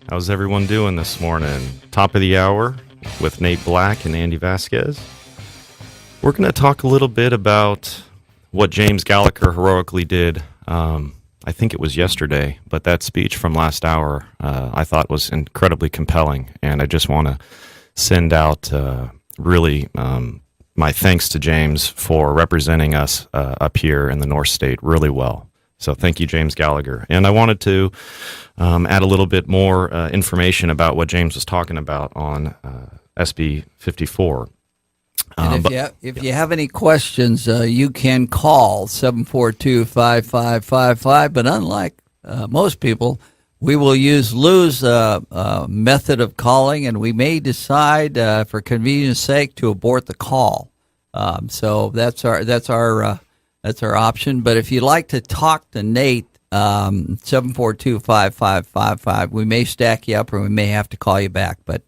How's everyone doing this morning? Top of the hour with Nate Black and Andy Vasquez. We're going to talk a little bit about what James Gallagher heroically did. I think it was yesterday, but that speech from last hour I thought was incredibly compelling, and I just want to send out really my thanks to James for representing us up here in the North State really well. So thank you, James Gallagher. And I wanted to add a little bit more information about what James was talking about on SB 54. And if you have any questions, you can call 742-5555. But unlike most people, we will use Lou's method of calling, and we may decide, for convenience sake, to abort the call. So that's our option. But if you'd like to talk to Nate, 742-5555, we may stack you up, or we may have to call you back. But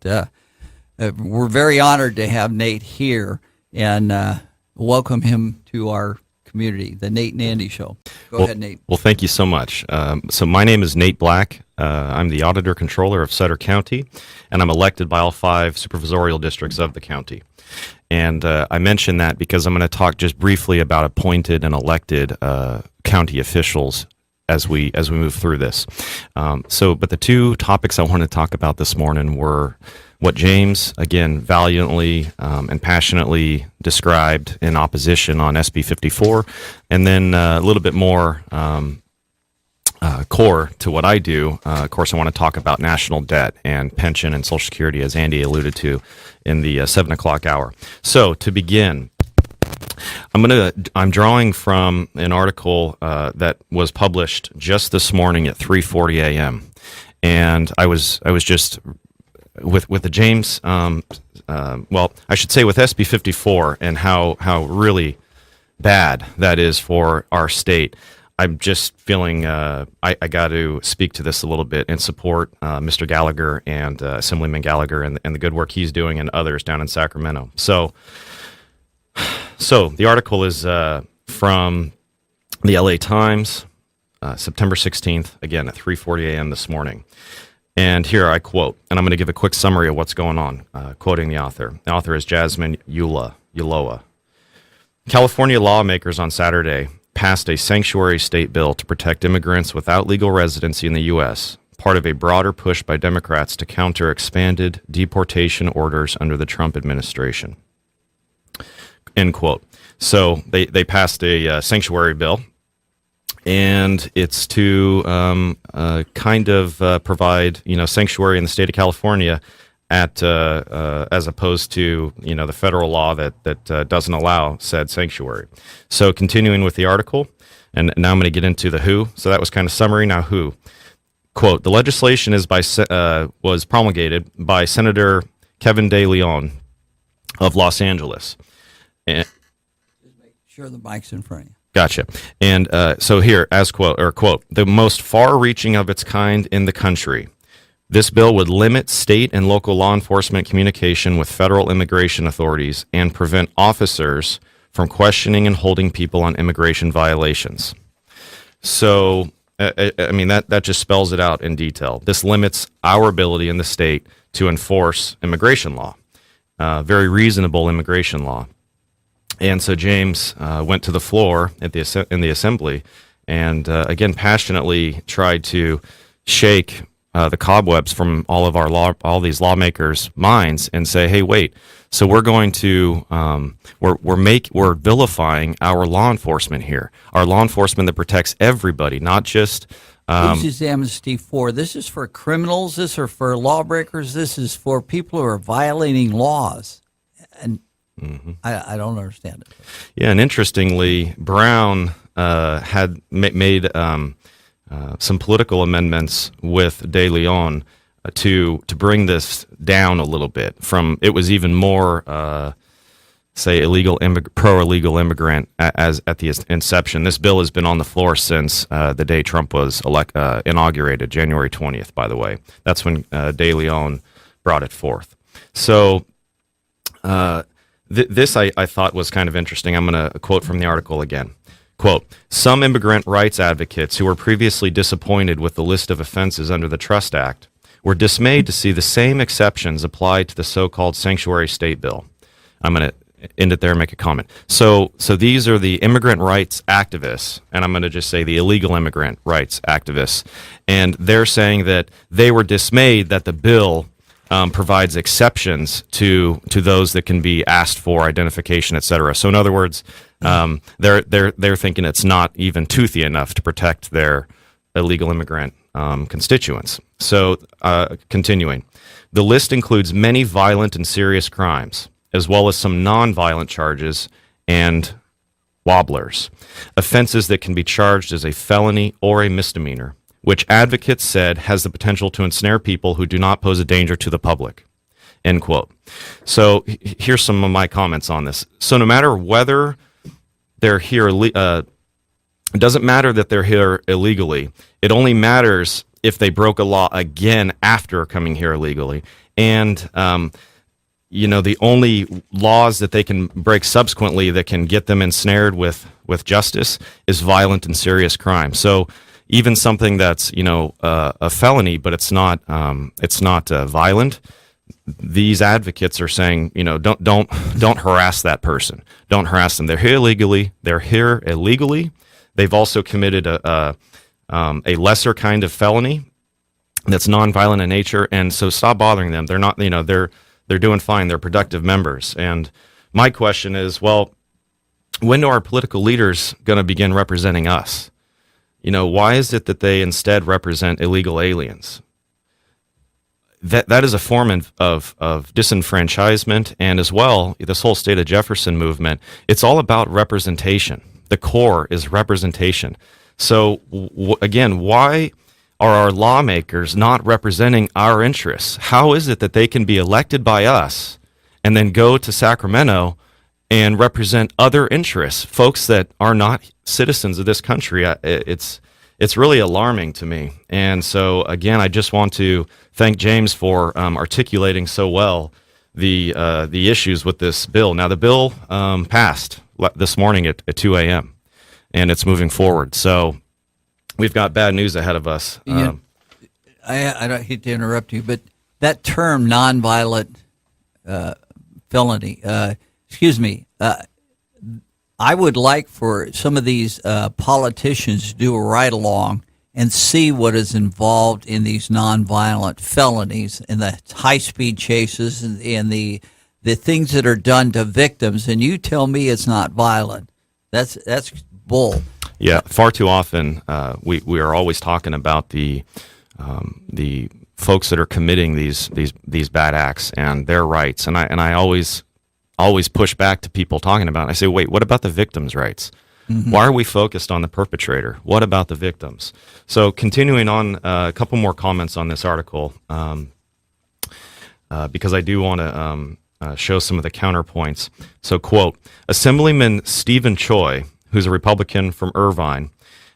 we're very honored to have Nate here and welcome him to our community, the Nate and Andy Show. Go ahead, Nate. Well, thank you so much. So my name is Nate Black. I'm the Auditor Controller of Sutter County, and I'm elected by all 5 supervisorial districts of the county. And I mention that because I'm going to talk just briefly about appointed and elected county officials as we move through this. But the 2 topics I want to talk about this morning were what James, again, valiantly and passionately described in opposition on SB 54, and then a little bit more core to what I do. Of course, I want to talk about national debt and pension and Social Security, as Andy alluded to in the 7 o'clock hour. So to begin, I'm drawing from an article that was published just this morning at 3:40 a.m. And I was just with the James, I should say with SB 54 and how really bad that is for our state. I'm just feeling I got to speak to this a little bit and support Mr. Gallagher and Assemblyman Gallagher and the good work he's doing and others down in Sacramento. So the article is from the LA Times, September 16th, again at 3:40 a.m. this morning. And here I quote, and I'm going to give a quick summary of what's going on, quoting the author. The author is Jasmine Ulloa. California lawmakers on Saturday passed a sanctuary state bill to protect immigrants without legal residency in the U.S., part of a broader push by Democrats to counter expanded deportation orders under the Trump administration. End quote. So they passed a sanctuary bill, and it's to provide sanctuary in the state of California at as opposed to the federal law that doesn't allow said sanctuary. So continuing with the article, and now I'm going to get into the who. So that was kind of summary. Now who? Quote: the legislation was promulgated by Senator Kevin De Leon of Los Angeles. And, just make sure the mic's in front of you. Gotcha. And so here, as quote, the most far-reaching of its kind in the country. This bill would limit state and local law enforcement communication with federal immigration authorities and prevent officers from questioning and holding people on immigration violations. So, that just spells it out in detail. This limits our ability in the state to enforce immigration law, very reasonable immigration law. And so James went to the floor in the assembly and, again, passionately tried to shake the cobwebs from all these lawmakers' minds and say, hey, wait, so we're going to we're vilifying our law enforcement here, our law enforcement that protects everybody, not just. This is amnesty for. This is for criminals. This is for lawbreakers. This is for people who are violating laws, and I don't understand it. Yeah, and interestingly, Brown had made some political amendments with De Leon to bring this down a little bit. It was even more, pro-illegal immigrant as at the inception. This bill has been on the floor since the day Trump was inaugurated, January 20th. By the way, that's when De Leon brought it forth. So. This I thought was kind of interesting. I'm going to quote from the article again. Quote, some immigrant rights advocates who were previously disappointed with the list of offenses under the Trust Act were dismayed to see the same exceptions applied to the so-called sanctuary state bill. I'm going to end it there and make a comment. So these are the immigrant rights activists, and I'm going to just say the illegal immigrant rights activists, and they're saying that they were dismayed that the bill provides exceptions to those that can be asked for identification, et cetera. So in other words, they're thinking it's not even toothy enough to protect their illegal immigrant constituents. So continuing, the list includes many violent and serious crimes, as well as some non-violent charges and wobblers, offenses that can be charged as a felony or a misdemeanor, which advocates said has the potential to ensnare people who do not pose a danger to the public. End quote. So here's some of my comments on this. So no matter whether they're here, it doesn't matter that they're here illegally. It only matters if they broke a law again after coming here illegally. And the only laws that they can break subsequently that can get them ensnared with justice is violent and serious crime. So even something that's a felony, but it's not violent. These advocates are saying don't harass that person. Don't harass them. They're here illegally. They've also committed a lesser kind of felony that's nonviolent in nature, and so stop bothering them. They're not they're doing fine. They're productive members. And my question is, well, when are our political leaders going to begin representing us? Why is it that they instead represent illegal aliens? That is a form of disenfranchisement, and as well, this whole State of Jefferson movement, it's all about representation. The core is representation. So, again, why are our lawmakers not representing our interests? How is it that they can be elected by us and then go to Sacramento and represent other interests, folks that are not citizens of this country? It's really alarming to me. And so, again, I just want to thank James for articulating so well the issues with this bill. Now, the bill passed this morning at 2 a.m., and it's moving forward. So we've got bad news ahead of us. I don't hate to interrupt you, but that term nonviolent felony, I would like for some of these politicians to do a ride along and see what is involved in these nonviolent felonies and the high-speed chases and the things that are done to victims. And you tell me it's not violent. That's bull. Yeah, far too often we are always talking about the folks that are committing these bad acts and their rights, and I always push back to people talking about it. I say, wait, what about the victims' rights? Mm-hmm. Why are we focused on the perpetrator? What about the victims? So continuing on, a couple more comments on this article, because I do want to show some of the counterpoints. So, quote, Assemblyman Stephen Choi, who's a Republican from Irvine,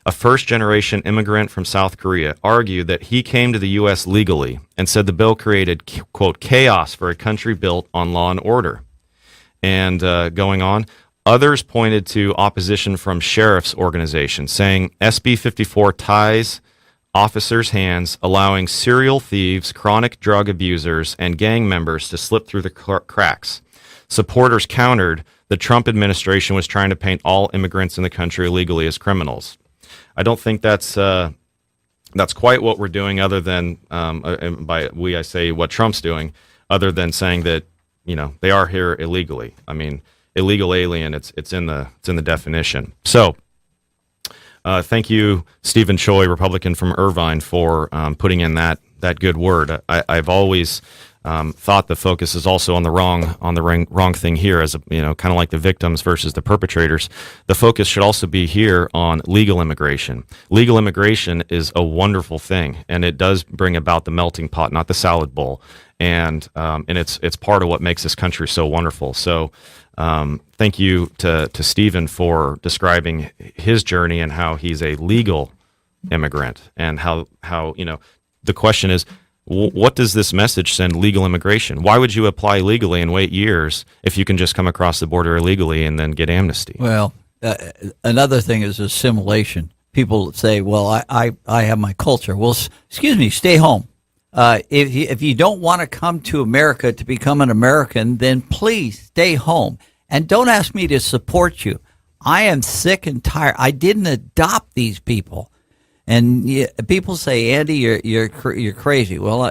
a first-generation immigrant from South Korea, argued that he came to the U.S. legally and said the bill created, quote, chaos for a country built on law and order. And going on, others pointed to opposition from sheriff's organizations, saying SB 54 ties officers' hands, allowing serial thieves, chronic drug abusers, and gang members to slip through the cracks. Supporters countered the Trump administration was trying to paint all immigrants in the country illegally as criminals. I don't think that's quite what we're doing, other than by we I say what Trump's doing, other than saying that they are here illegally. I mean, illegal alien. It's in the definition. So, thank you, Stephen Choi, Republican from Irvine, for putting in that good word. I've always thought the focus is also on the wrong thing here, as kind of like the victims versus the perpetrators. The focus should also be here on legal immigration. Legal immigration is a wonderful thing, and it does bring about the melting pot, not the salad bowl. And it's part of what makes this country so wonderful. So thank you to Stephen for describing his journey and how he's a legal immigrant, and how the question is, what does this message send legal immigration? Why would you apply legally and wait years if you can just come across the border illegally and then get amnesty? Well, another thing is assimilation. People say, well, I have my culture. Well, excuse me, stay home. if you don't want to come to America to become an American, then please stay home and don't ask me to support you. I am sick and tired. I didn't adopt these people. And people say, Andy, you're crazy. Well,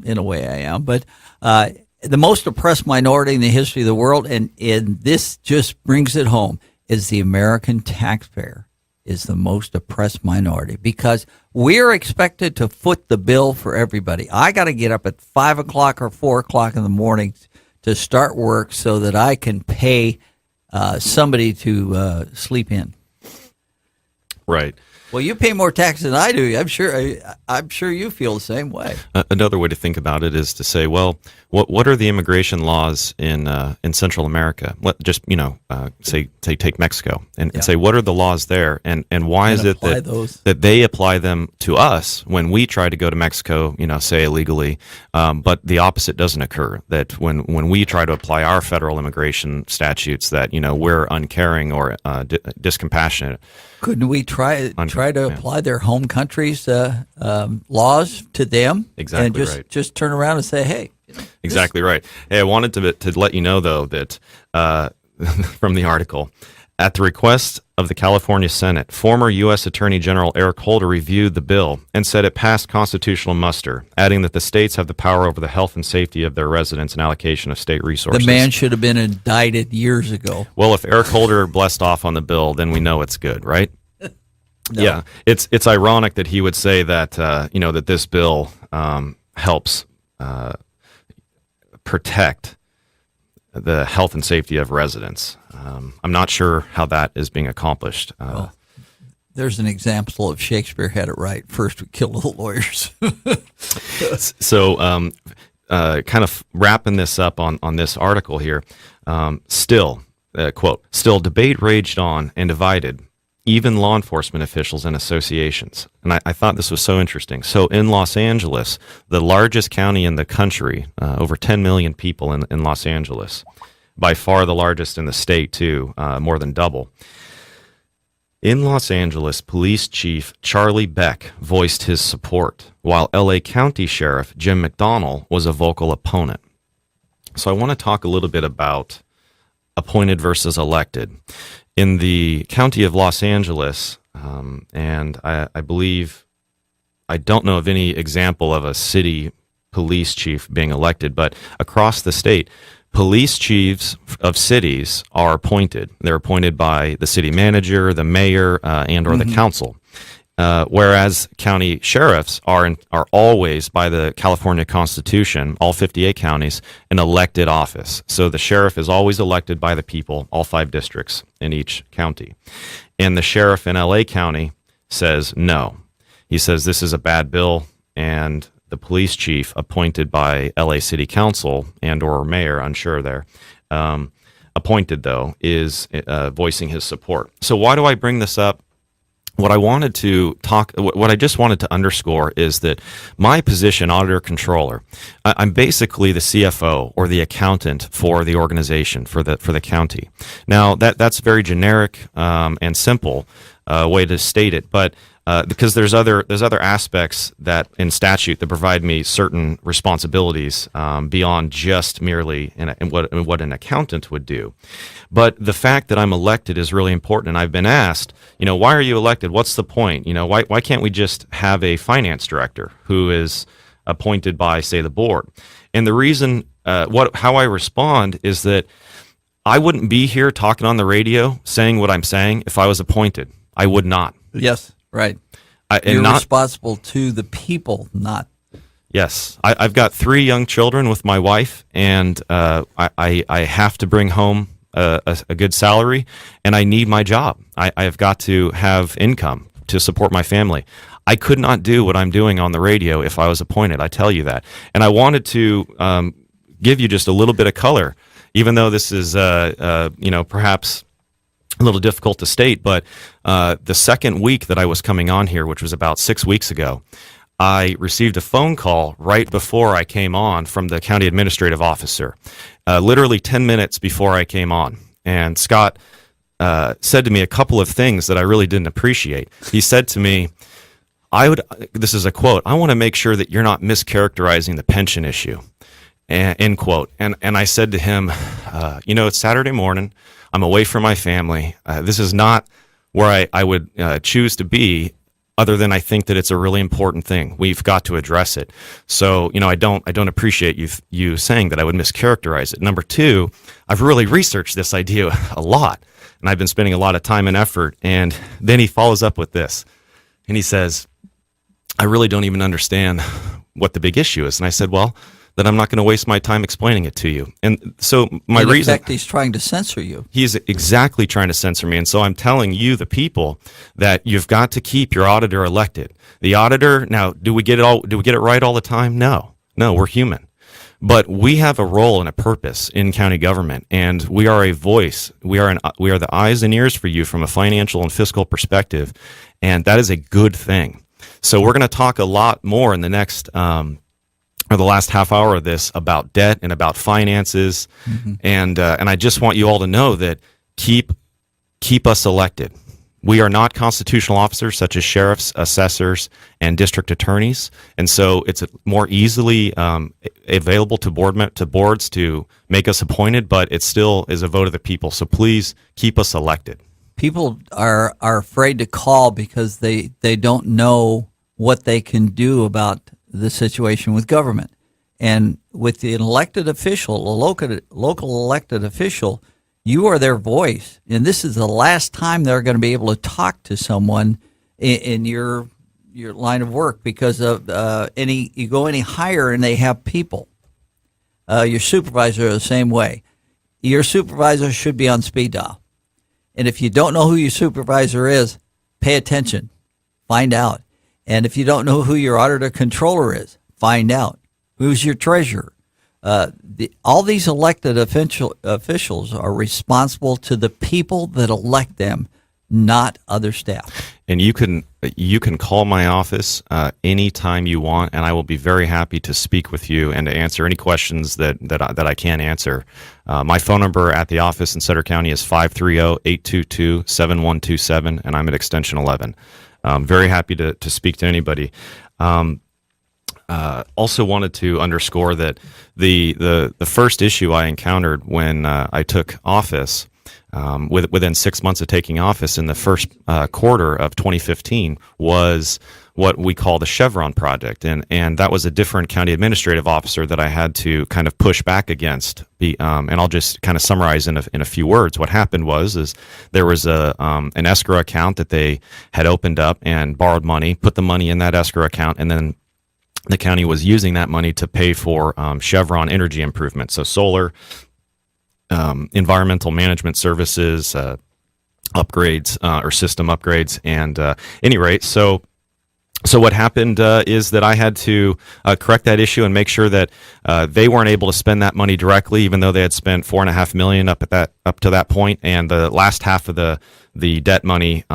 in a way, I am. But the most oppressed minority in the history of the world, and this just brings it home, is the American taxpayer is the most oppressed minority because we're expected to foot the bill for everybody. I got to get up at 5 o'clock or 4 o'clock in the morning to start work so that I can pay somebody to sleep in. Right. Well, you pay more tax than I do. I'm sure you feel the same way. Another way to think about it is to say, well, what are the immigration laws in Central America? Just say take Mexico and say what are the laws there, and why is it that they apply them to us when we try to go to Mexico, say illegally, but the opposite doesn't occur. That when we try to apply our federal immigration statutes, that we're uncaring or discompassionate. Couldn't we try to apply their home country's laws to them? Exactly, and just turn around and say, hey. Exactly right. Hey, I wanted to let you know, though, that from the article, at the request of the California Senate, former U.S. Attorney General Eric Holder reviewed the bill and said it passed constitutional muster, adding that the states have the power over the health and safety of their residents and allocation of state resources. The man should have been indicted years ago. Well, if Eric Holder blessed off on the bill, then we know it's good, right? No. Yeah, it's ironic that he would say that that this bill helps protect the health and safety of residents. I'm not sure how that is being accomplished. Well, there's an example of Shakespeare had it right. First, we kill the lawyers. So, kind of wrapping this up on this article here. Still, quote, still debate raged on and divided even law enforcement officials and associations. And I thought this was so interesting. So in Los Angeles, the largest county in the country, over 10 million people in Los Angeles, by far the largest in the state too, more than double. In Los Angeles, Police Chief Charlie Beck voiced his support, while LA County Sheriff Jim McDonnell was a vocal opponent. So I want to talk a little bit about appointed versus elected. In the county of Los Angeles, and I believe, I don't know of any example of a city police chief being elected, but across the state, police chiefs of cities are appointed. They're appointed by the city manager, the mayor, and or the council. Whereas county sheriffs are always, by the California Constitution, all 58 counties, an elected office. So the sheriff is always elected by the people, all 5 districts in each county. And the sheriff in LA County says no. He says this is a bad bill, and the police chief appointed by LA City Council and or mayor, unsure there, appointed though, is voicing his support. So why do I bring this up? What I just wanted to underscore is that my position, auditor controller, I'm basically the CFO or the accountant for the organization, for the county. Now that's very generic and simple way to state it, but because there's other aspects that in statute that provide me certain responsibilities beyond just merely what an accountant would do. But the fact that I'm elected is really important, and I've been asked, why are you elected? What's the point? Why can't we just have a finance director who is appointed by, say, the board? And the reason, how I respond is that I wouldn't be here talking on the radio saying what I'm saying if I was appointed. I would not. Yes, right. You're responsible to the people, not. Yes, I've got 3 young children with my wife, and I have to bring home a good salary, and I need my job. I have got to have income to support my family. I could not do what I'm doing on the radio if I was appointed. I tell you that. And I wanted to give you just a little bit of color, even though this is, perhaps a little difficult to state. But the second week that I was coming on here, which was about 6 weeks ago, I received a phone call right before I came on from the county administrative officer, literally 10 minutes before I came on. And Scott said to me a couple of things that I really didn't appreciate. He said to me, this is a quote, I want to make sure that you're not mischaracterizing the pension issue, end quote. And I said to him, it's Saturday morning. I'm away from my family. This is not where I would choose to be, other than I think that it's a really important thing. We've got to address it. So, I don't appreciate you saying that I would mischaracterize it. Number two, I've really researched this idea a lot, and I've been spending a lot of time and effort. And then he follows up with this, and he says, I really don't even understand what the big issue is. And I said, well, then I'm not going to waste my time explaining it to you. And so my In reason... effect, he's trying to censor you. He's exactly trying to censor me. And so I'm telling you, the people, that you've got to keep your auditor elected. The auditor, now, do we get it right all the time? No, we're human. But we have a role and a purpose in county government, and we are a voice. We are the eyes and ears for you from a financial and fiscal perspective, and that is a good thing. So we're going to talk a lot more in the next... or the last half hour of this about debt and about finances, and I just want you all to know that keep us elected. We are not constitutional officers such as sheriffs, assessors, and district attorneys, and so it's more easily available to boards to make us appointed, but it still is a vote of the people. So please keep us elected. People are afraid to call because they don't know what they can do about the situation with government. And with the elected official, a local elected official, you are their voice. And this is the last time they're going to be able to talk to someone in your line of work, because of you go any higher and they have people. Your supervisor the same way. Your supervisor should be on speed dial. And if you don't know who your supervisor is, pay attention. Find out. And if you don't know who your auditor controller is, find out. Who's your treasurer? All these elected officials are responsible to the people that elect them, not other staff. And you can call my office anytime you want, and I will be very happy to speak with you and to answer any questions that I can answer. My phone number at the office in Sutter County is 530-822-7127, and I'm at extension 11. Very happy to speak to anybody. Also wanted to underscore that the first issue I encountered when I took office, within 6 months of taking office in the first quarter of 2015, was what we call the Chevron project, and that was a different county administrative officer that I had to kind of push back against. And I'll just kind of summarize in a few words. What happened was there was an escrow account that they had opened up and borrowed money, put the money in that escrow account, and then the county was using that money to pay for Chevron energy improvements, so solar, environmental management services, upgrades or system upgrades, and any rate, so what happened is that I had to correct that issue and make sure that they weren't able to spend that money directly, even though they had spent $4.5 million up to that point, and the last half of the debt money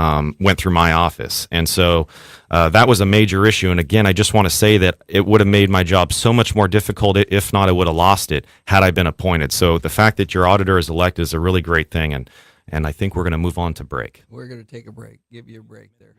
went through my office, and so that was a major issue. And again, I just want to say that it would have made my job so much more difficult. If not, I would have lost it had I been appointed. So the fact that your auditor is elected is a really great thing, and I think we're going to move on to break. We're going to take a break. Give you a break there.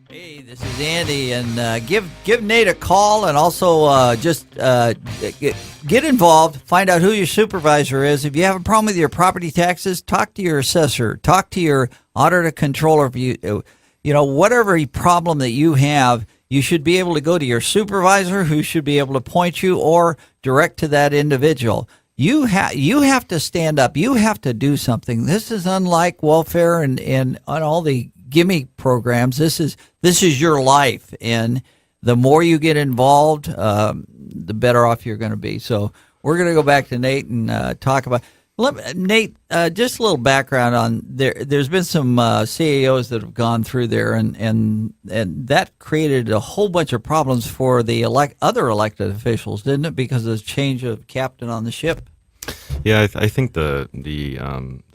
Hey, this is Andy, and give Nate a call, and also just get involved. Find out who your supervisor is. If you have a problem with your property taxes, talk to your assessor. Talk to your auditor controller. If whatever problem that you have, you should be able to go to your supervisor, who should be able to point you, or direct to that individual. You have to stand up. You have to do something. This is unlike welfare and all the gimme programs. This is your life, and the more you get involved, the better off you're going to be. So we're going to go back to Nate and talk about. Nate, just a little background on there. There's been some CAOs that have gone through there, and that created a whole bunch of problems for the other elected officials, didn't it? Because of the change of captain on the ship. Yeah, I think the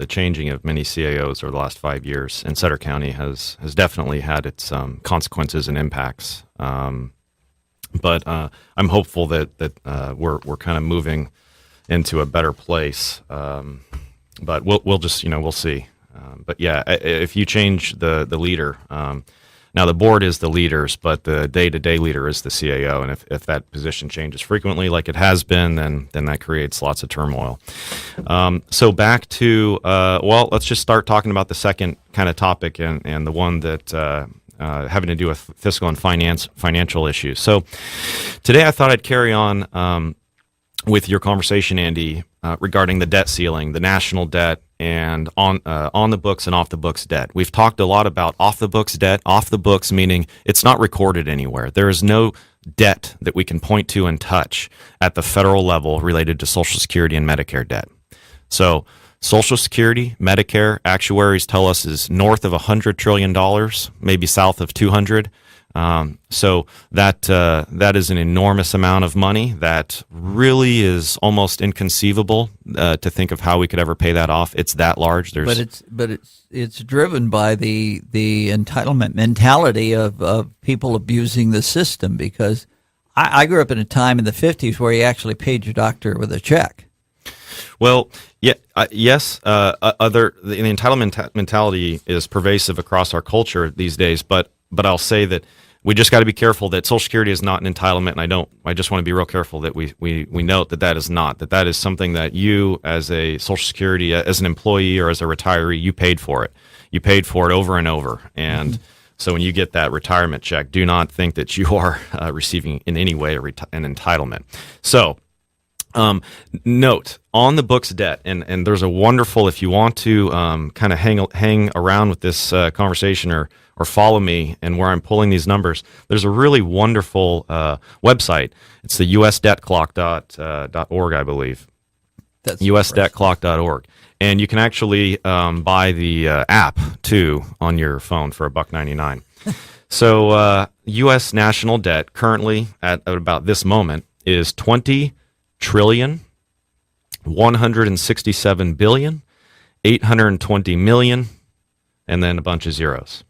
changing of many CAOs over the last 5 years in Sutter County has definitely had its consequences and impacts. But I'm hopeful that we're kind of moving into a better place. But we'll just we'll see. But yeah, if you change the leader, Now, the board is the leaders, but the day-to-day leader is the CAO. And if that position changes frequently, like it has been, then that creates lots of turmoil. So back to, let's just start talking about the second kind of topic and the one that having to do with fiscal and financial issues. So today I thought I'd carry on with your conversation, Andy, regarding the debt ceiling, the national debt, and on the books and off the books debt. We've talked a lot about off the books debt. Off the books meaning it's not recorded anywhere. There is no debt that we can point to and touch at the federal level related to Social Security and Medicare debt. So Social Security, Medicare, actuaries tell us is north of $100 trillion, maybe south of 200. So that is an enormous amount of money that really is almost inconceivable to think of how we could ever pay that off. It's that large. But it's driven by the entitlement mentality of people abusing the system, because I grew up in a time in the 50s where you actually paid your doctor with a check. Well, yeah, yes. The entitlement mentality is pervasive across our culture these days, but I'll say that we just got to be careful that Social Security is not an entitlement, and I just want to be real careful that we note that is not, that is something that you as a Social Security, as an employee or as a retiree, you paid for it. You paid for it over and over, and so when you get that retirement check, do not think that you are receiving in any way an entitlement. So, note on the books debt, and there's a wonderful, if you want to kind of hang around with this conversation or follow me and where I'm pulling these numbers, there's a really wonderful website. It's the usdebtclock.org, I believe. That's usdebtclock.org. And you can actually buy the app, too, on your phone for $1.99. So U.S. national debt currently at about this moment is $20 trillion, 167 billion, 820 million, and then a bunch of zeros.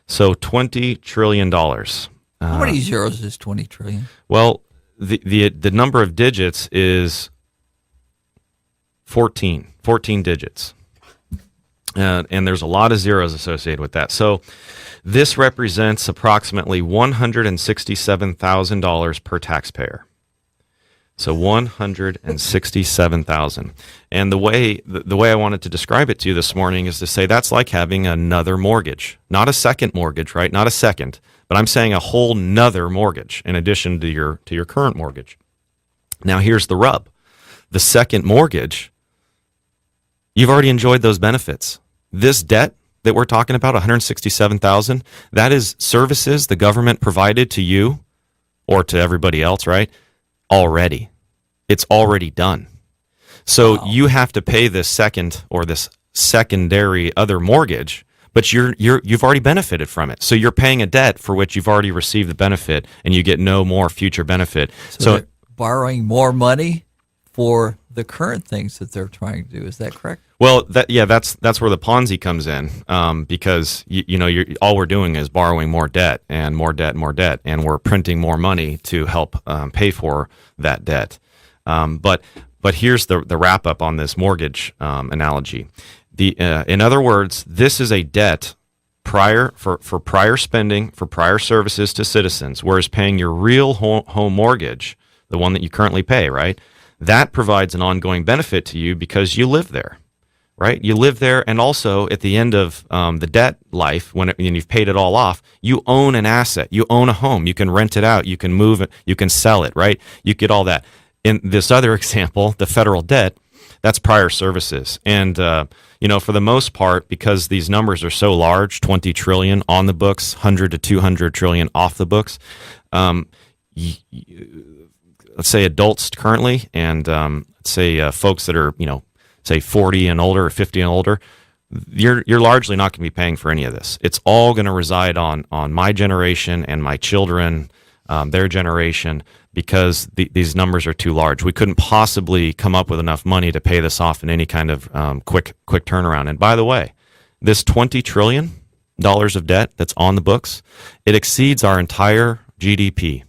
So $20 trillion. How many zeros is 20 trillion? Well, the number of digits is 14 digits. And there's a lot of zeros associated with that. So this represents approximately $167,000 per taxpayer. So $167,000. And the way I wanted to describe it to you this morning is to say that's like having another mortgage. Not a second mortgage, right? Not a second, but I'm saying a whole nother mortgage in addition to your current mortgage. Now here's the rub. The second mortgage, you've already enjoyed those benefits. This debt that we're talking about, $167,000, that is services the government provided to you or to everybody else, right? Already. It's already done. So you have to pay this second or this secondary other mortgage, but you've already benefited from it. So you're paying a debt for which you've already received the benefit, and you get no more future benefit. So they're borrowing more money for the current things that they're trying to do. Is that correct? Well, that's where the Ponzi comes in, because all we're doing is borrowing more debt and more debt and more debt, and we're printing more money to help pay for that debt. But here's the wrap up on this mortgage analogy. In other words, this is a debt for prior spending for prior services to citizens, whereas paying your real home mortgage, the one that you currently pay, right? That provides an ongoing benefit to you because you live there. Right? You live there, and also at the end of the debt life, when you've paid it all off, you own an asset. You own a home. You can rent it out. You can move it. You can sell it, right? You get all that. In this other example, the federal debt, that's prior services. And, for the most part, because these numbers are so large, 20 trillion on the books, 100 to 200 trillion off the books, let's say adults currently, and let's say folks that are, say 40 and older or 50 and older, you're largely not going to be paying for any of this. It's all going to reside on my generation and my children, their generation, because these numbers are too large. We couldn't possibly come up with enough money to pay this off in any kind of quick turnaround. And by the way, this $20 trillion of debt that's on the books, it exceeds our entire GDP.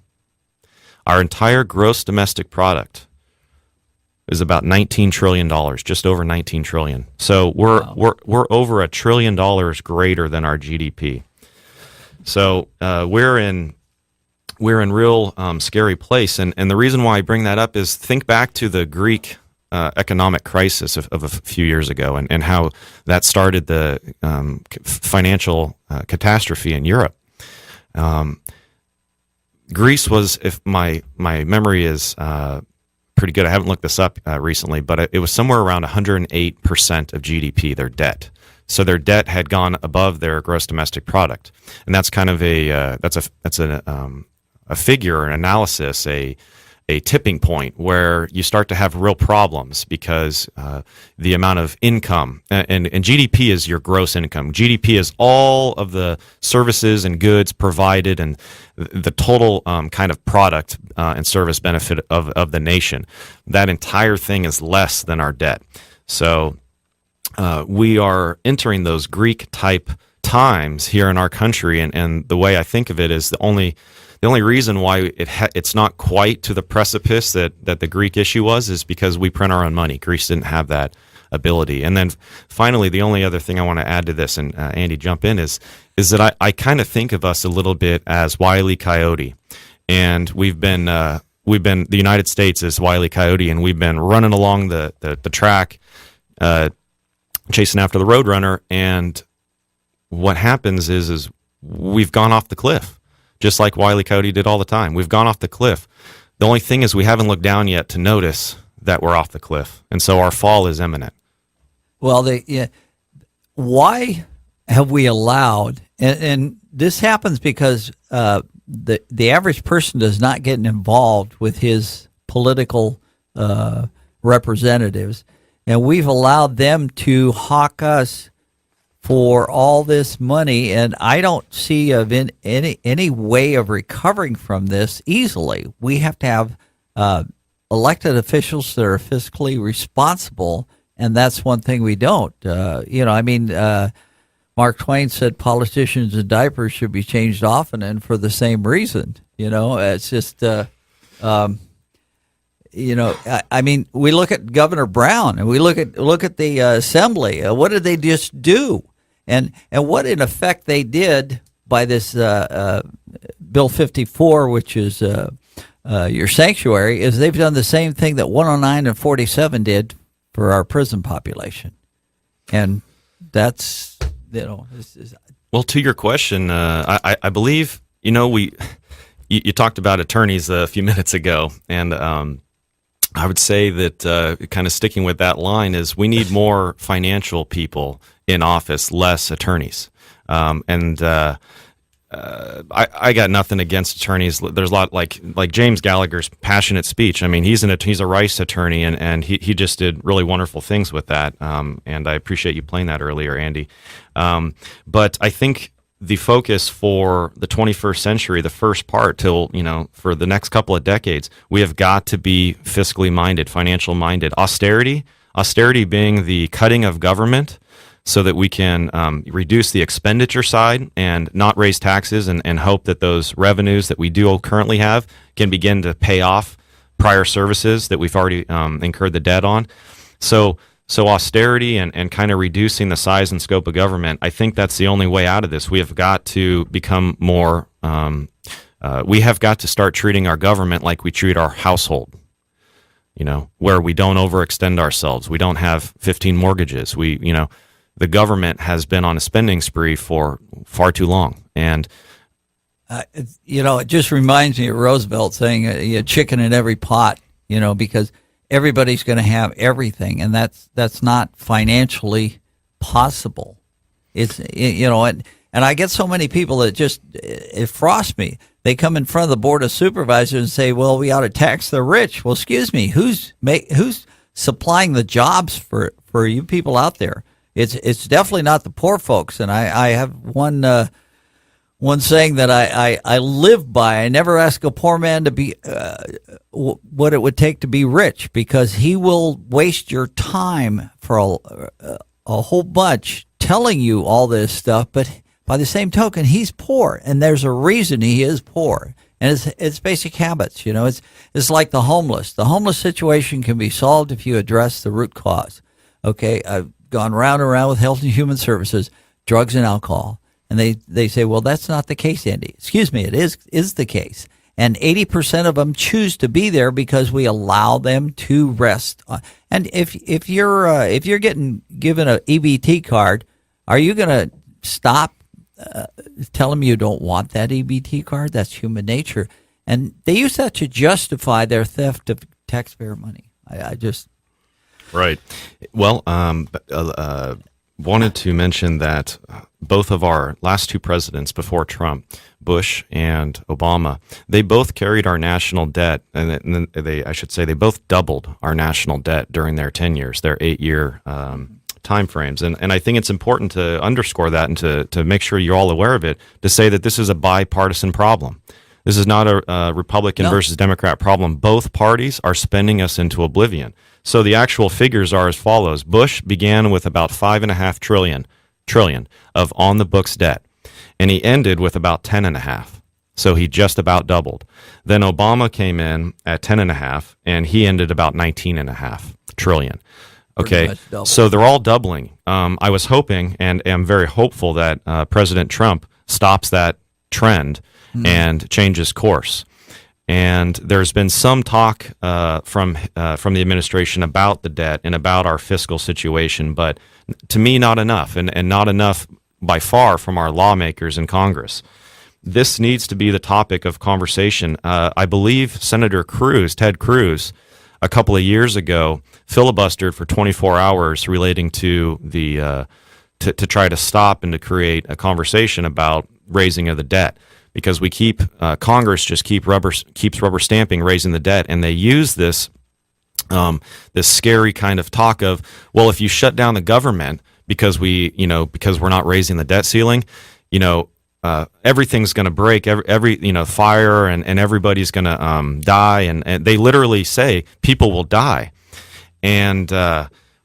Our entire gross domestic product is about $19 trillion, just over $19 trillion. So we're over $1 trillion greater than our GDP. So we're in real scary place, and the reason why I bring that up is think back to the Greek economic crisis of a few years ago, and how that started the financial catastrophe in Europe. Greece was, if my memory is pretty good, I haven't looked this up recently, but it was somewhere around 108% of GDP, their debt. So their debt had gone above their gross domestic product, and that's kind of a figure, an analysis, a tipping point where you start to have real problems because the amount of income and GDP is your gross income. GDP is all of the services and goods provided and the total kind of product and service benefit of the nation. That entire thing is less than our debt. So we are entering those Greek type times here in our country, and the way I think of it is the only reason why it's not quite to the precipice that the Greek issue was is because we print our own money. Greece didn't have that ability. And then finally, the only other thing I want to add to this, and Andy, jump in, is that I kind of think of us a little bit as Wile E. Coyote, and we've been the United States is Wile E. Coyote, and we've been running along the track, chasing after the Roadrunner, and what happens is we've gone off the cliff. Just like Wile E. Coyote did all the time. We've gone off the cliff. The only thing is we haven't looked down yet to notice that we're off the cliff. And so our fall is imminent. Well, why have we allowed, and this happens because the average person does not get involved with his political representatives, and we've allowed them to hawk us for all this money, and I don't see any way of recovering from this easily. We have to have elected officials that are fiscally responsible, and that's one thing we don't. Mark Twain said politicians in diapers should be changed often, and for the same reason. It's just, we look at Governor Brown, and we look at the Assembly. What did they just do? And what, in effect, they did by this Bill 54, which is your sanctuary, is they've done the same thing that 109 and 47 did for our prison population. And that's, Well, to your question, I believe, you talked about attorneys a few minutes ago, and I would say that kind of sticking with that line is we need more financial people in office, less attorneys. I got nothing against attorneys. There's a lot like James Gallagher's passionate speech. I mean, he's a Rice attorney, and he just did really wonderful things with that. And I appreciate you playing that earlier, Andy. But I think the focus for the 21st century, the first part till, for the next couple of decades, we have got to be fiscally minded, financial minded. Austerity being the cutting of government so that we can reduce the expenditure side and not raise taxes and hope that those revenues that we do currently have can begin to pay off prior services that we've already incurred the debt on. So austerity and kind of reducing the size and scope of government, I think that's the only way out of this. We have got to become more, we have got to start treating our government like we treat our household, where we don't overextend ourselves. We don't have 15 mortgages. The government has been on a spending spree for far too long. And it just reminds me of Roosevelt saying, chicken in every pot, because everybody's going to have everything, and that's not financially possible. It's and I get so many people that it frosts me. They come in front of the board of supervisors and say, "Well, we ought to tax the rich." Well, excuse me, who's supplying the jobs for you people out there? It's definitely not the poor folks. And I have one saying that I live by. I never ask a poor man to be what it would take to be rich, because he will waste your time for a whole bunch telling you all this stuff. But by the same token, he's poor, and there's a reason he is poor. And it's basic habits. It's like the homeless. The homeless situation can be solved if you address the root cause. Okay, I've gone round and round with Health and Human Services, drugs and alcohol. And they say, well, that's not the case, Andy. Excuse me, it is the case. And 80% of them choose to be there because we allow them to rest. And if you're getting given an EBT card, are you going to stop? Tell them you don't want that EBT card? That's human nature. And they use that to justify their theft of taxpayer money. I just... Right. Well, wanted to mention that both of our last two presidents before Trump, Bush and Obama, they both carried our national debt, and I should say, they both doubled our national debt during their tenures, their 8-year time frames. And I think it's important to underscore that and to make sure you're all aware of it, to say that this is a bipartisan problem. This is not a Republican versus Democrat problem. Both parties are spending us into oblivion. So the actual figures are as follows. Bush began with about $5.5 trillion of on-the-books debt, and he ended with about 10.5. So he just about doubled. Then Obama came in at 10.5, and he ended about 19.5 trillion. Okay, so they're all doubling. I was hoping, and am very hopeful, that President Trump stops that trend and changes course. And there's been some talk from the administration about the debt and about our fiscal situation, but to me, not enough, and not enough by far from our lawmakers in Congress. This needs to be the topic of conversation. I believe Senator Ted Cruz, a couple of years ago, filibustered for 24 hours relating to the to try to stop and to create a conversation about raising of the debt. Because we keep Congress just keeps rubber stamping raising the debt, and they use this this scary kind of talk of, well, if you shut down the government because because we're not raising the debt ceiling, everything's going to break, every fire, and everybody's going to die, and they literally say people will die, and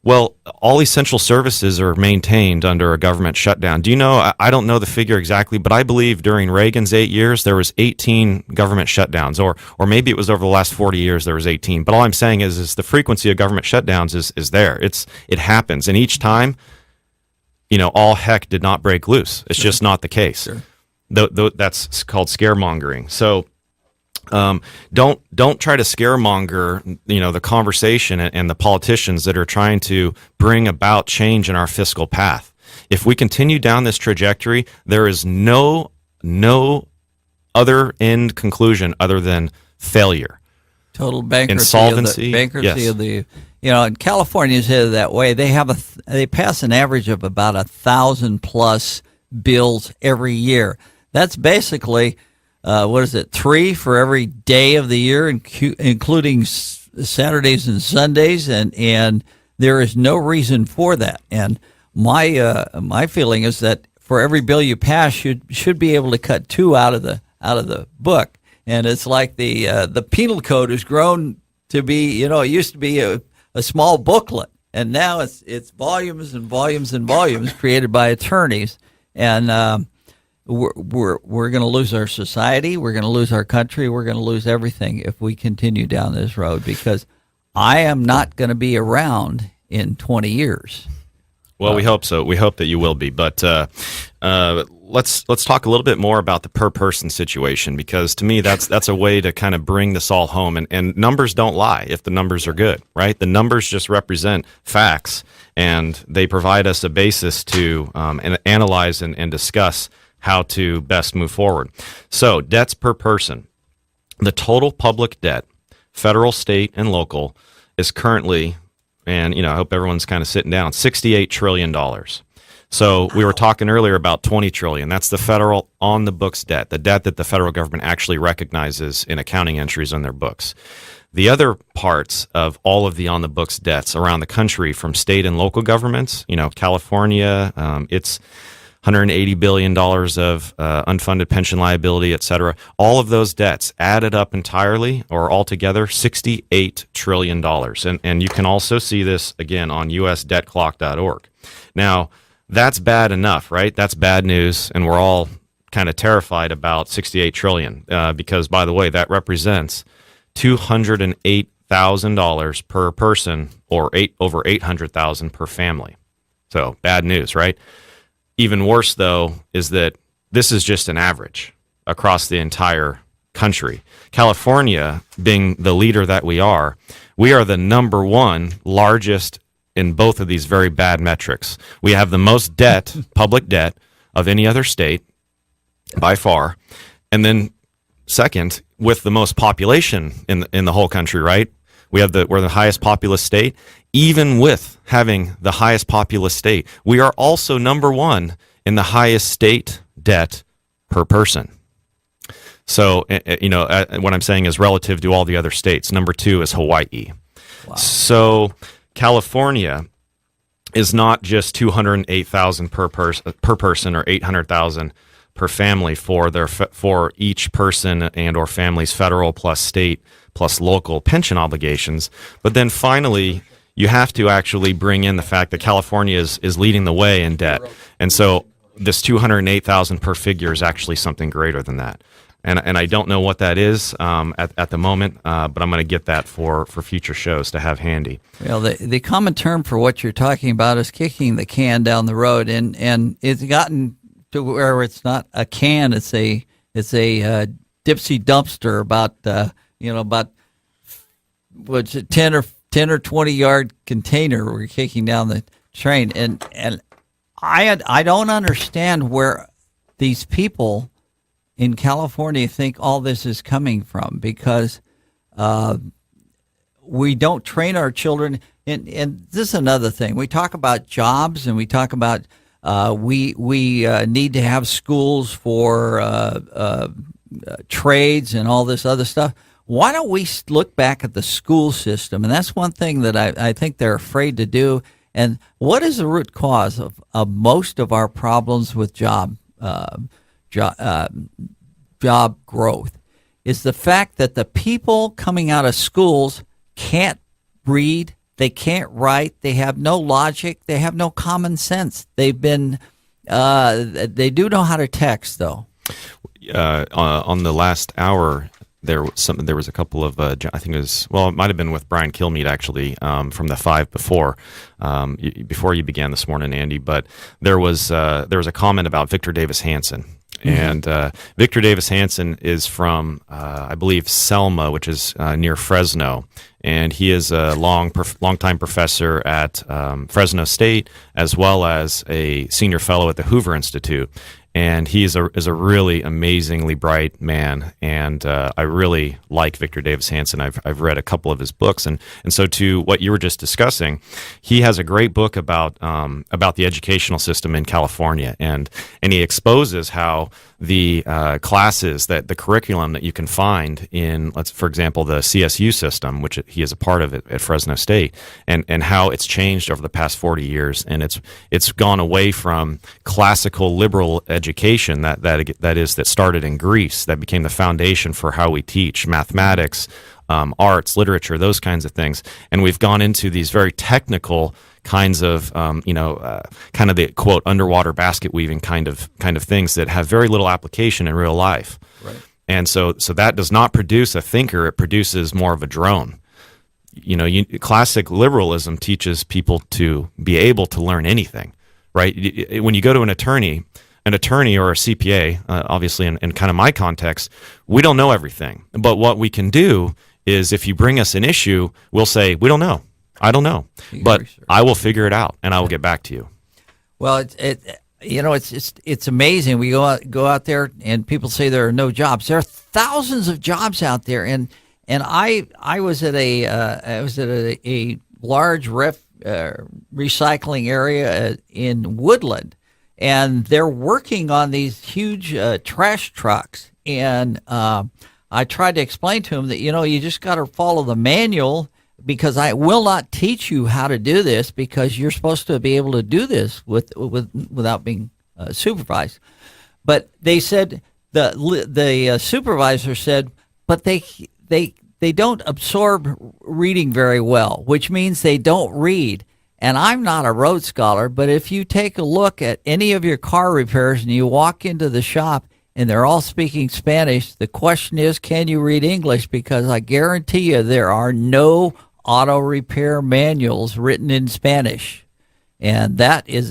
well, all essential services are maintained under a government shutdown. Do you know, I don't know the figure exactly, but I believe during Reagan's 8 years, there was 18 government shutdowns, or maybe it was over the last 40 years, there was 18. But all I'm saying is the frequency of government shutdowns is there. It happens. And each time, all heck did not break loose. It's just not the case. Sure. That's called scaremongering. So, don't try to scaremonger, the conversation and the politicians that are trying to bring about change in our fiscal path. If we continue down this trajectory, there is no other end conclusion other than failure. Total bankruptcy. Insolvency. Bankruptcy Yes. of the, and California is headed that way. They pass an average of about 1,000 plus bills every year. That's basically, 3 for every day of the year, including Saturdays and Sundays, and there is no reason for that. And my feeling is that for every bill you pass, should be able to cut 2 out of the book. And it's like the penal code has grown to be, it used to be a small booklet, and now it's volumes and volumes and volumes created by attorneys, and we're going to lose our society, we're going to lose our country, we're going to lose everything if we continue down this road, because I am not going to be around in 20 years. Well, we hope so. We hope that you will be. But let's talk a little bit more about the per person situation, because to me that's a way to kind of bring this all home. And numbers don't lie if the numbers are good, right? The numbers just represent facts, and they provide us a basis to analyze and discuss how to best move forward. So, debts per person. The total public debt, federal, state, and local, is currently, and I hope everyone's kind of sitting down, $68 trillion. So we were talking earlier about $20 trillion. That's the federal on the books debt, the debt that the federal government actually recognizes in accounting entries on their books. The other parts of all of the on the books debts around the country from state and local governments, California, it's $180 billion of unfunded pension liability, et cetera. All of those debts added up entirely or altogether, $68 trillion. And you can also see this, again, on usdebtclock.org. Now, that's bad enough, right? That's bad news, and we're all kind of terrified about $68 trillion because, by the way, that represents $208,000 per person, or over $800,000 per family. So, bad news, right? Even worse, though, is that this is just an average across the entire country. California, being the leader that we are the number one largest in both of these very bad metrics. We have the most debt, public debt, of any other state by far. And then second, with the most population in the whole country, right? We're the highest populous state. Even with having the highest populous state, we are also number one in the highest state debt per person. So, what I'm saying is relative to all the other states. Number two is Hawaii. Wow. So California is not just 208,000 per person or 800,000 per family for each person and or family's federal plus state plus local pension obligations. But then finally, you have to actually bring in the fact that California is leading the way in debt. And so this 208,000 per figure is actually something greater than that. And I don't know what that is at the moment, but I'm going to get that for future shows to have handy. Well, the common term for what you're talking about is kicking the can down the road, and it's gotten to where it's not a can; it's a dipsy dumpster about what's it, 10 or 20 yard container we're kicking down the train, and I don't understand where these people in California think all this is coming from, because we don't train our children. And this is another thing. We talk about jobs, and we talk about we need to have schools for trades and all this other stuff. Why don't we look back at the school system? And that's one thing that I think they're afraid to do. And what is the root cause of most of our problems with job growth? Is the fact that the people coming out of schools can't read, they can't write, they have no logic, they have no common sense. They do know how to text, though. On the last hour, there was a couple of I think it was, well, it might have been with Brian Kilmeade actually, from the five before you began this morning, Andy. But there was a comment about Victor Davis Hanson. And Victor Davis Hanson is from, I believe, Selma, which is near Fresno, and he is a long-time professor at Fresno State, as well as a senior fellow at the Hoover Institute. And he is a really amazingly bright man, and I really like Victor Davis Hanson. I've read a couple of his books, and so to what you were just discussing, he has a great book about the educational system in California, and he exposes how the classes, that the curriculum that you can find in, for example, the CSU system, which he is a part of at Fresno State, and how it's changed over the past 40 years, and it's gone away from classical liberal education that started in Greece, that became the foundation for how we teach mathematics, arts, literature, those kinds of things, and we've gone into these very technical kinds of kind of the quote underwater basket weaving kind of things that have very little application in real life. Right. And so that does not produce a thinker; it produces more of a drone. Classic liberalism teaches people to be able to learn anything, right? When you go to an attorney or a CPA, obviously in kind of my context, we don't know everything. But what we can do is, if you bring us an issue, we'll say, we don't know. I don't know, but I will figure it out, and I will get back to you. Well, it's amazing. We go out there, and people say there are no jobs. There are thousands of jobs out there, and I was at a large recycling area in Woodland, and they're working on these huge trash trucks, and I tried to explain to them that you just got to follow the manual, because I will not teach you how to do this, because you're supposed to be able to do this without being supervised. But they said, the supervisor said, but they don't absorb reading very well, which means they don't read. And I'm not a Rhodes Scholar, but if you take a look at any of your car repairs and you walk into the shop and they're all speaking Spanish, the question is, can you read English? Because I guarantee you there are no auto repair manuals written in Spanish. And that is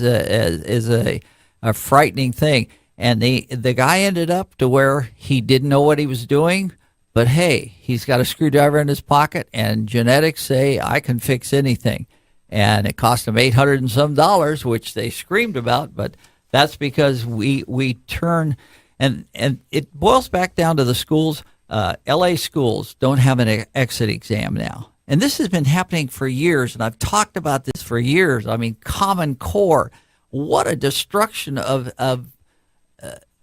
a frightening thing. And the guy ended up to where he didn't know what he was doing, but hey, he's got a screwdriver in his pocket, and genetics say I can fix anything. And it cost him $800 and some dollars, which they screamed about, but that's because we turn, and it boils back down to the schools. LA schools don't have an exit exam now. And this has been happening for years, and I've talked about this for years. I mean, Common Core, what a destruction of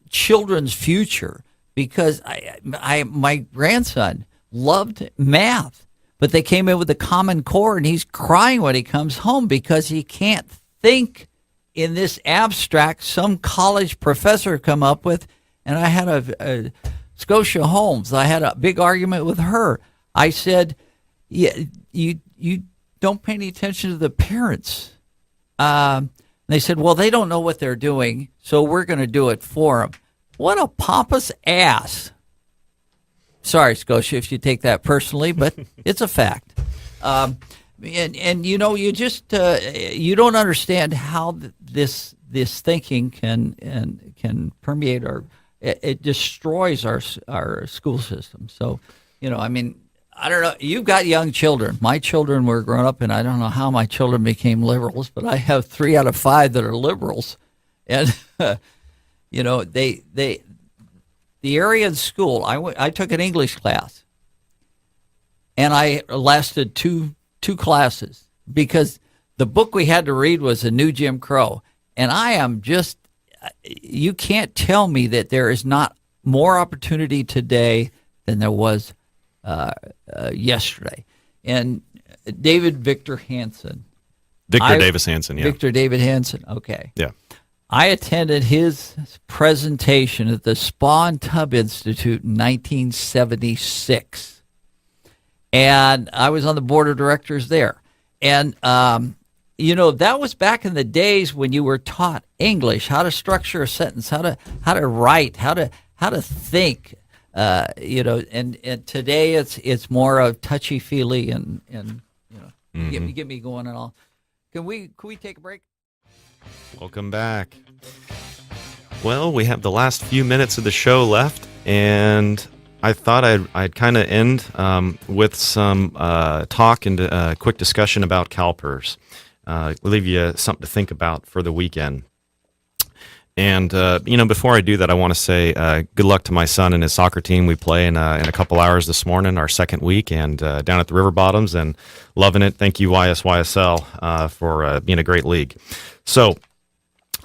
children's future, because my grandson loved math, but they came in with the Common Core, and he's crying when he comes home because he can't think in this abstract some college professor come up with. And I had a Scotia Holmes, I had a big argument with her. I said, yeah, you don't pay any attention to the parents. They said, well, they don't know what they're doing, so we're going to do it for them. What a pompous ass. Sorry, Scotia, if you take that personally, but it's a fact. And you know, you just you don't understand how this thinking can permeate it destroys our school system. So, you know, I mean, I don't know. You've got young children. My children were grown up, and I don't know how my children became liberals, but I have 3 out of 5 that are liberals, and you know, the area in school. I took an English class, and I lasted two classes because the book we had to read was A New Jim Crow, and I am just. You can't tell me that there is not more opportunity today than there was yesterday. And David Victor Hansen. Davis Hansen, yeah. Victor David Hansen, okay. Yeah. I attended his presentation at the Spawn Tub Institute in 1976. And I was on the board of directors there. And, you know, that was back in the days when you were taught English, how to structure a sentence, how to write, how to think. You know, and today it's more of touchy feely and you know, get me going and all. Can we take a break? Welcome back. Well, we have the last few minutes of the show left, and I thought I'd kind of end with some talk and a quick discussion about CalPERS. We'll leave you something to think about for the weekend. And, you know, before I do that, I want to say good luck to my son and his soccer team. We play in a couple hours this morning, our second week, and down at the River Bottoms, and loving it. Thank you, YSYSL, for being a great league. So,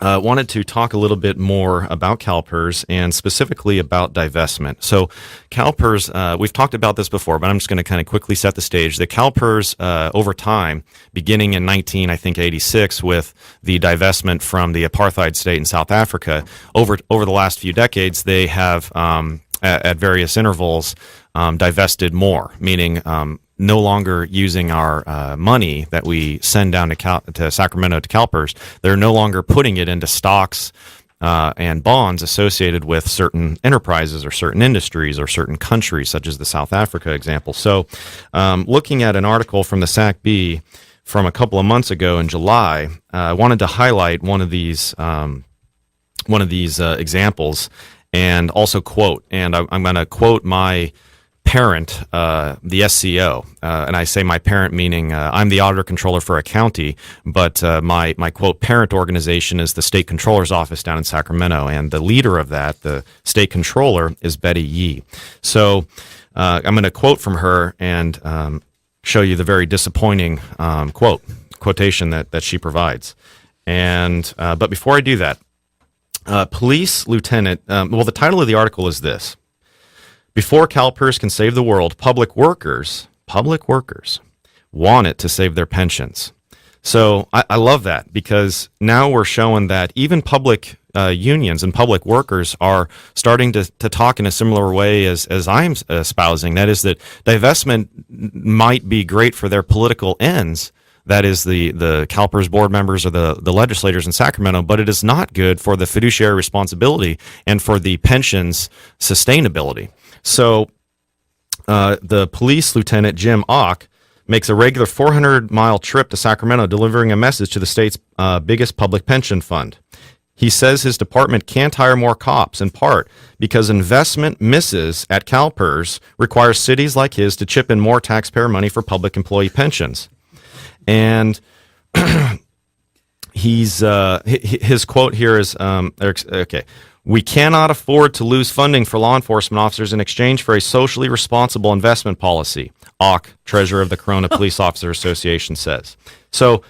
wanted to talk a little bit more about CalPERS and specifically about divestment. So CalPERS, we've talked about this before, but I'm just going to kind of quickly set the stage. The CalPERS, over time, beginning in 1986 with the divestment from the apartheid state in South Africa, over the last few decades, they have, at various intervals, divested more, meaning no longer using our money that we send down to Sacramento to CalPERS. They're no longer putting it into stocks and bonds associated with certain enterprises or certain industries or certain countries, such as the South Africa example. So looking at an article from the SACB from a couple of months ago in July, I wanted to highlight one of these examples and also quote, and I'm going to quote my parent, the SCO, and I say my parent meaning I'm the auditor controller for a county, but my quote parent organization is the state controller's office down in Sacramento, and the leader of that, the state controller, is Betty Yee. So I'm going to quote from her and show you the very disappointing quotation that she provides. And but before I do that, police lieutenant. Well, the title of the article is this. Before CalPERS can save the world, public workers want it to save their pensions. So I love that, because now we're showing that even public unions and public workers are starting to talk in a similar way as I'm espousing. That is that divestment might be great for their political ends. That is the CalPERS board members or the legislators in Sacramento, but it is not good for the fiduciary responsibility and for the pensions sustainability. So the police lieutenant, Jim Ock, makes a regular 400-mile trip to Sacramento, delivering a message to the state's biggest public pension fund. He says his department can't hire more cops, in part because investment misses at CalPERS requires cities like his to chip in more taxpayer money for public employee pensions. And his quote here is, okay, we cannot afford to lose funding for law enforcement officers in exchange for a socially responsible investment policy, Ock, treasurer of the Corona Police Officer Association, says. So,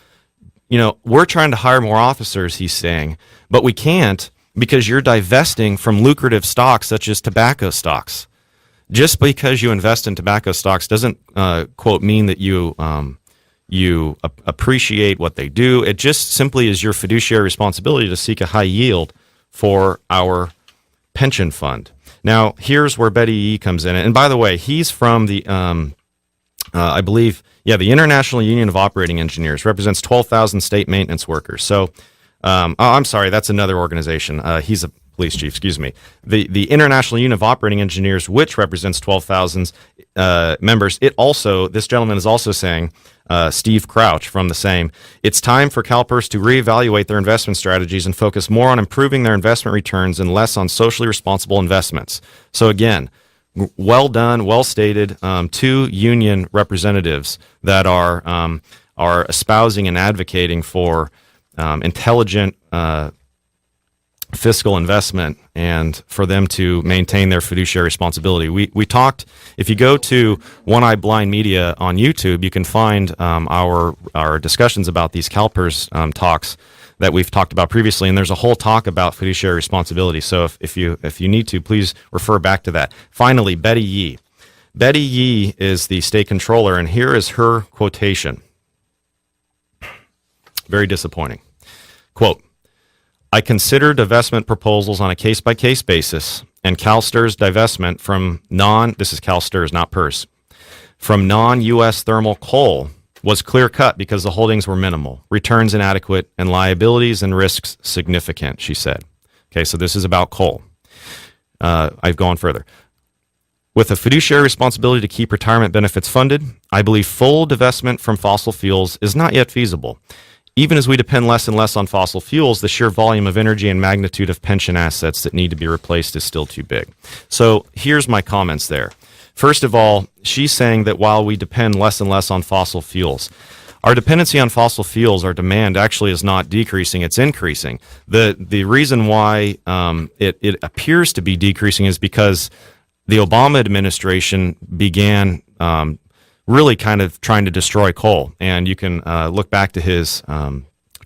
we're trying to hire more officers, he's saying, but we can't because you're divesting from lucrative stocks such as tobacco stocks. Just because you invest in tobacco stocks doesn't, quote, mean that you appreciate what they do. It just simply is your fiduciary responsibility to seek a high yield for our pension fund. Now, here's where Betty Yee comes in. And by the way, he's from the, I believe, the International Union of Operating Engineers, represents 12,000 state maintenance workers. So, I'm sorry, that's another organization. He's a police chief, excuse me. The International Union of Operating Engineers, which represents 12,000 members, this gentleman is also saying, Steve Crouch from the same, it's time for CalPERS to reevaluate their investment strategies and focus more on improving their investment returns and less on socially responsible investments. So again, well done, well stated. Two union representatives that are espousing and advocating for intelligent fiscal investment and for them to maintain their fiduciary responsibility. We talked, if you go to One Eye Blind Media on YouTube, you can find our discussions about these CalPERS talks that we've talked about previously, and there's a whole talk about fiduciary responsibility. So if you need to, please refer back to that. Finally, Betty Yee. Betty Yee is the state controller, and here is her quotation. Very disappointing. Quote, I consider divestment proposals on a case-by-case basis, and CalSTRS divestment from this is CalSTRS, not PERS, from non-U.S. thermal coal was clear-cut because the holdings were minimal, returns inadequate, and liabilities and risks significant, she said. Okay, so this is about coal. I've gone further. With a fiduciary responsibility to keep retirement benefits funded, I believe full divestment from fossil fuels is not yet feasible. Even as we depend less and less on fossil fuels, the sheer volume of energy and magnitude of pension assets that need to be replaced is still too big. So here's my comments there. First of all, she's saying that while we depend less and less on fossil fuels, our dependency on fossil fuels, our demand actually is not decreasing, it's increasing. The reason why it appears to be decreasing is because the Obama administration began really kind of trying to destroy coal. And you can look back to his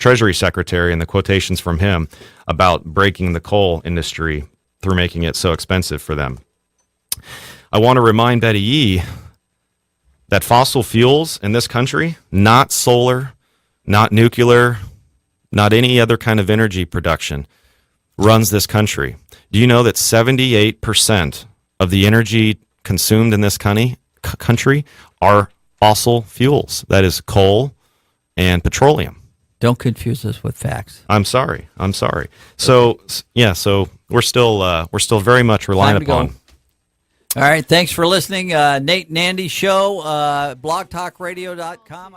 Treasury Secretary and the quotations from him about breaking the coal industry through making it so expensive for them. I want to remind Betty Yee that fossil fuels in this country, not solar, not nuclear, not any other kind of energy production, runs this country. Do you know that 78% of the energy consumed in this country are fossil fuels? That is coal and petroleum. Don't confuse us with facts. I'm sorry. So so we're still very much reliant upon. All right, thanks for listening. Nate and Andy Show, blogtalkradio.com.